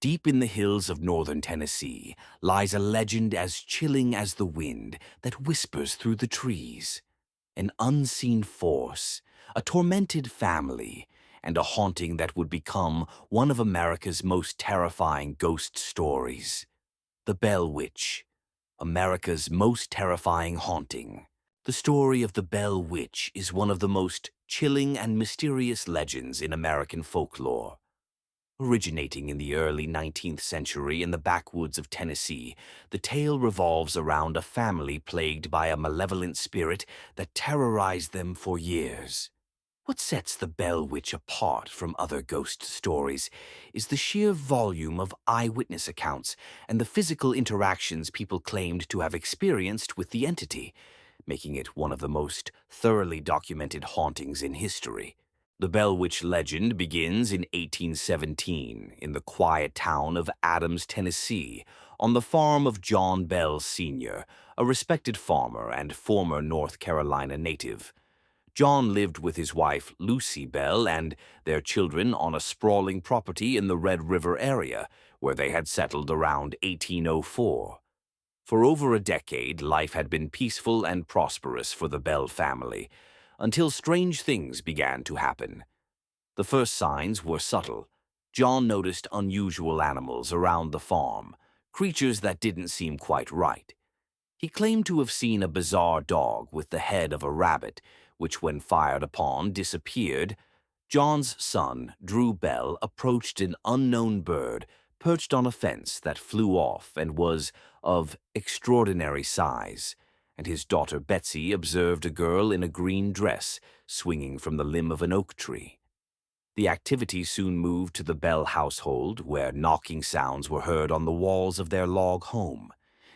Deep in the hills of northern Tennessee lies a legend as chilling as the wind that whispers through the trees. An unseen force, a tormented family, and a haunting that would become one of America's most terrifying ghost stories. The Bell Witch, America's most terrifying haunting. The story of the Bell Witch is one of the most chilling and mysterious legends in American folklore. Originating in the early 19th century in the backwoods of Tennessee, the tale revolves around a family plagued by a malevolent spirit that terrorized them for years. What sets the Bell Witch apart from other ghost stories is the sheer volume of eyewitness accounts and the physical interactions people claimed to have experienced with the entity, making it one of the most thoroughly documented hauntings in history. The Bell Witch legend begins in 1817 in the quiet town of Adams, Tennessee, on the farm of John Bell Sr., a respected farmer and former North Carolina native. John lived with his wife, Lucy Bell, and their children on a sprawling property in the Red River area, where they had settled around 1804. For over a decade, life had been peaceful and prosperous for the Bell family, until strange things began to happen. The first signs were subtle. John noticed unusual animals around the farm, creatures that didn't seem quite right. He claimed to have seen a bizarre dog with the head of a rabbit, which when fired upon disappeared. John's son, Drew Bell, approached an unknown bird perched on a fence that flew off and was of extraordinary size, and his daughter Betsy observed a girl in a green dress swinging from the limb of an oak tree. The activity soon moved to the Bell household, where knocking sounds were heard on the walls of their log home.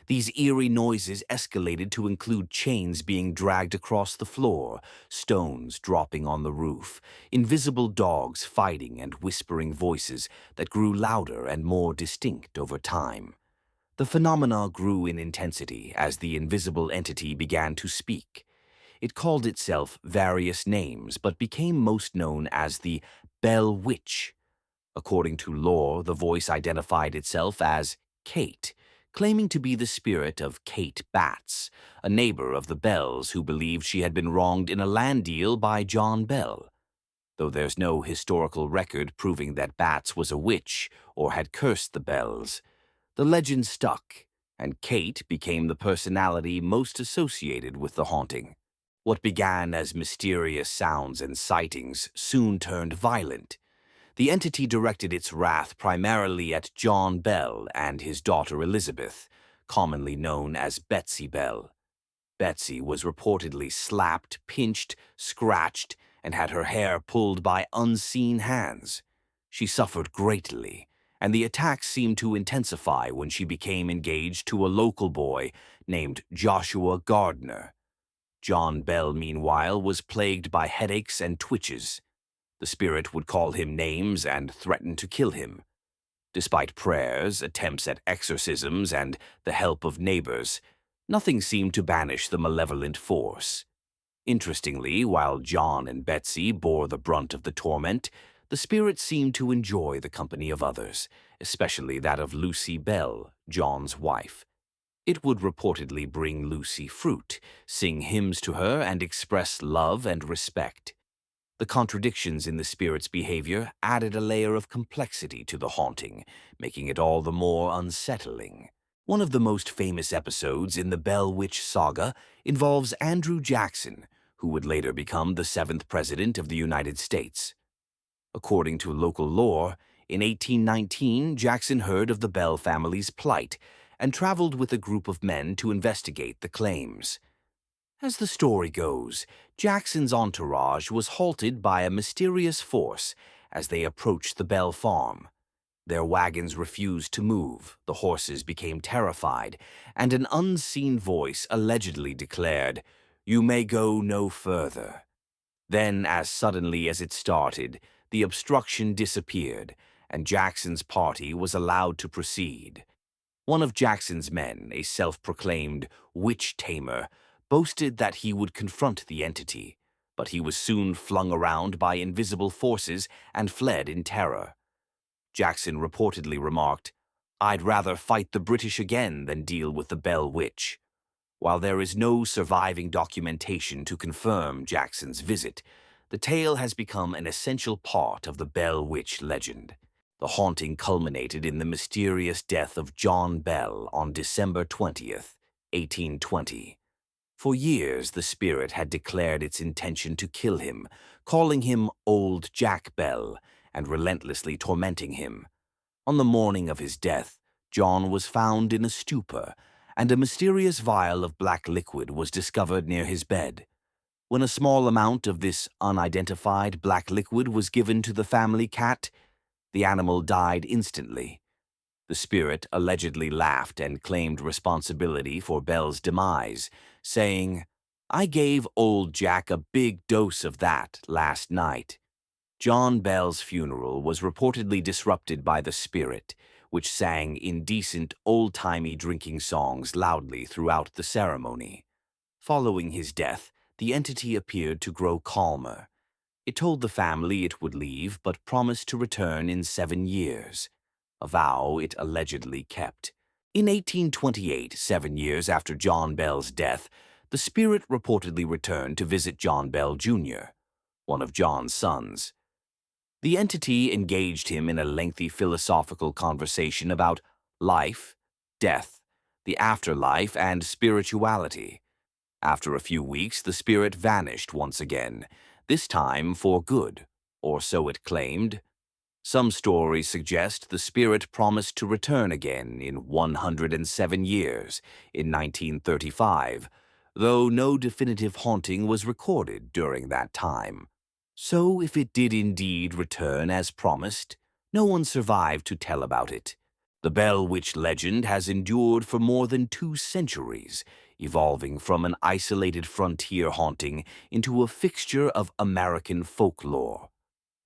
These eerie noises escalated to include chains being dragged across the floor, stones dropping on the roof, invisible dogs fighting, and whispering voices that grew louder and more distinct over time. The phenomena grew in intensity as the invisible entity began to speak. It called itself various names, but became most known as the Bell Witch. According to lore, the voice identified itself as Kate, claiming to be the spirit of Kate Batts, a neighbor of the Bells who believed she had been wronged in a land deal by John Bell. Though there's no historical record proving that Batts was a witch or had cursed the Bells, the legend stuck, and Kate became the personality most associated with the haunting. What began as mysterious sounds and sightings soon turned violent. The entity directed its wrath primarily at John Bell and his daughter Elizabeth, commonly known as Betsy Bell. Betsy was reportedly slapped, pinched, scratched, and had her hair pulled by unseen hands. She suffered greatly, and the attacks seemed to intensify when she became engaged to a local boy named Joshua Gardner. John Bell, meanwhile, was plagued by headaches and twitches. The spirit would call him names and threaten to kill him. Despite prayers, attempts at exorcisms, and the help of neighbors, nothing seemed to banish the malevolent force. Interestingly, while John and Betsy bore the brunt of the torment, the spirit seemed to enjoy the company of others, especially that of Lucy Bell, John's wife. It would reportedly bring Lucy fruit, sing hymns to her, and express love and respect. The contradictions in the spirit's behavior added a layer of complexity to the haunting, making it all the more unsettling. One of the most famous episodes in the Bell Witch saga involves Andrew Jackson, who would later become the 7th President of the United States. According to local lore, in 1819 Jackson heard of the Bell family's plight and traveled with a group of men to investigate the claims. As the story goes, Jackson's entourage was halted by a mysterious force as they approached the Bell farm. Their wagons refused to move, the horses became terrified, and an unseen voice allegedly declared, "You may go no further." Then, as suddenly as it started, the obstruction disappeared, and Jackson's party was allowed to proceed. One of Jackson's men, a self-proclaimed witch tamer, boasted that he would confront the entity, but he was soon flung around by invisible forces and fled in terror. Jackson reportedly remarked, "I'd rather fight the British again than deal with the Bell Witch." While there is no surviving documentation to confirm Jackson's visit, the tale has become an essential part of the Bell Witch legend. The haunting culminated in the mysterious death of John Bell on December 20th, 1820. For years, the spirit had declared its intention to kill him, calling him Old Jack Bell and relentlessly tormenting him. On the morning of his death, John was found in a stupor, and a mysterious vial of black liquid was discovered near his bed. When a small amount of this unidentified black liquid was given to the family cat, the animal died instantly. The spirit allegedly laughed and claimed responsibility for Bell's demise, saying, "I gave old Jack a big dose of that last night." John Bell's funeral was reportedly disrupted by the spirit, which sang indecent, old-timey drinking songs loudly throughout the ceremony. Following his death, the entity appeared to grow calmer. It told the family it would leave, but promised to return in 7 years, a vow it allegedly kept. In 1828, 7 years after John Bell's death, the spirit reportedly returned to visit John Bell Jr., one of John's sons. The entity engaged him in a lengthy philosophical conversation about life, death, the afterlife, and spirituality. After a few weeks, the spirit vanished once again, this time for good, or so it claimed. Some stories suggest the spirit promised to return again in 107 years, in 1935, though no definitive haunting was recorded during that time. So if it did indeed return as promised, no one survived to tell about it. The Bell Witch legend has endured for more than 2 centuries, evolving from an isolated frontier haunting into a fixture of American folklore.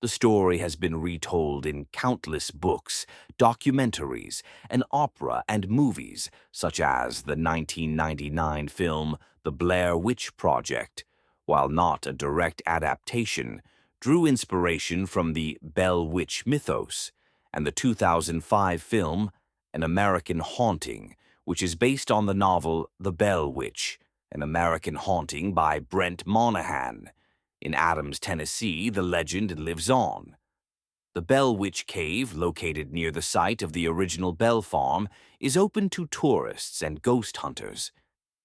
The story has been retold in countless books, documentaries, and opera and movies, such as the 1999 film The Blair Witch Project. While not a direct adaptation, drew inspiration from the Bell Witch mythos, and the 2005 film An American Haunting, which is based on the novel The Bell Witch, An American Haunting by Brent Monahan. In Adams, Tennessee, the legend lives on. The Bell Witch Cave, located near the site of the original Bell Farm, is open to tourists and ghost hunters.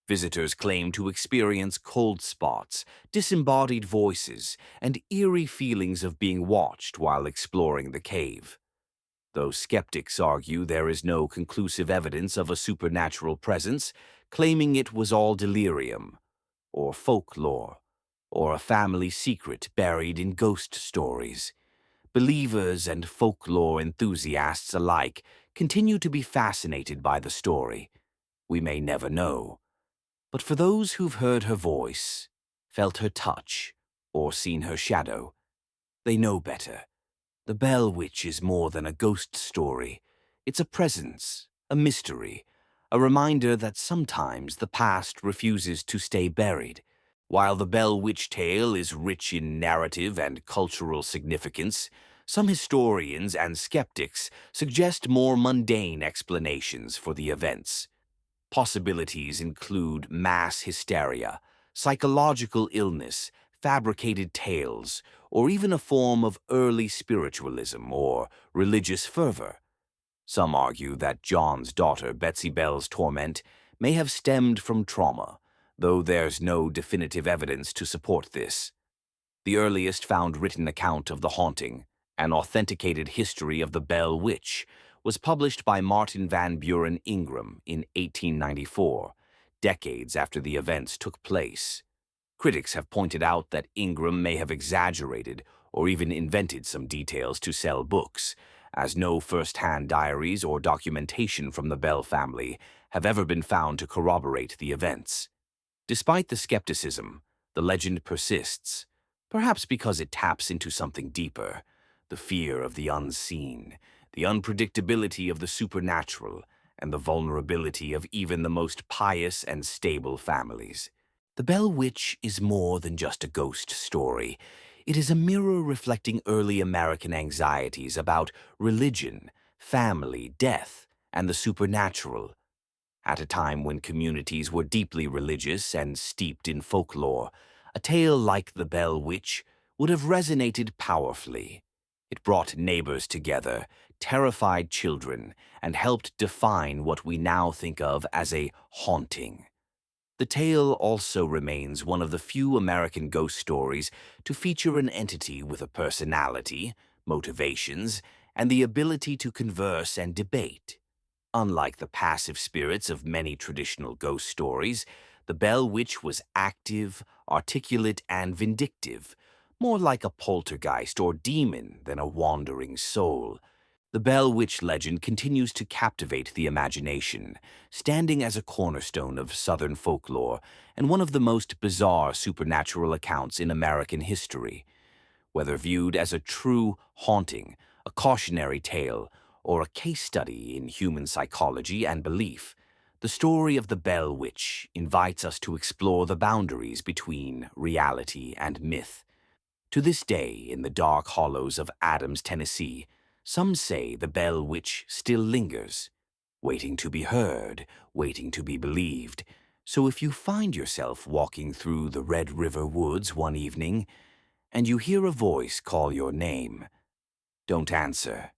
Visitors claim to experience cold spots, disembodied voices, and eerie feelings of being watched while exploring the cave. Though skeptics argue there is no conclusive evidence of a supernatural presence, claiming it was all delirium, or folklore, or a family secret buried in ghost stories. Believers and folklore enthusiasts alike continue to be fascinated by the story. We may never know. But for those who've heard her voice, felt her touch, or seen her shadow, they know better. The Bell Witch is more than a ghost story. It's a presence, a mystery, a reminder that sometimes the past refuses to stay buried. While the Bell Witch tale is rich in narrative and cultural significance, some historians and skeptics suggest more mundane explanations for the events. Possibilities include mass hysteria, psychological illness, fabricated tales, or even a form of early spiritualism or religious fervor. Some argue that John's daughter Betsy Bell's torment may have stemmed from trauma, though there's no definitive evidence to support this. The earliest found written account of the haunting, an authenticated history of the Bell Witch, was published by Martin Van Buren Ingram in 1894, decades after the events took place. Critics have pointed out that Ingram may have exaggerated or even invented some details to sell books, as no first-hand diaries or documentation from the Bell family have ever been found to corroborate the events. Despite the skepticism, the legend persists, perhaps because it taps into something deeper, the fear of the unseen, the unpredictability of the supernatural, and the vulnerability of even the most pious and stable families. The Bell Witch is more than just a ghost story. It is a mirror reflecting early American anxieties about religion, family, death, and the supernatural. At a time when communities were deeply religious and steeped in folklore, a tale like The Bell Witch would have resonated powerfully. It brought neighbors together, terrified children, and helped define what we now think of as a haunting. The tale also remains one of the few American ghost stories to feature an entity with a personality, motivations, and the ability to converse and debate. Unlike the passive spirits of many traditional ghost stories, the Bell Witch was active, articulate, and vindictive, more like a poltergeist or demon than a wandering soul. The Bell Witch legend continues to captivate the imagination, standing as a cornerstone of Southern folklore and one of the most bizarre supernatural accounts in American history. Whether viewed as a true haunting, a cautionary tale, or a case study in human psychology and belief, the story of the Bell Witch invites us to explore the boundaries between reality and myth. To this day, in the dark hollows of Adams, Tennessee, some say the Bell Witch still lingers, waiting to be heard, waiting to be believed. So if you find yourself walking through the Red River woods one evening, and you hear a voice call your name, don't answer.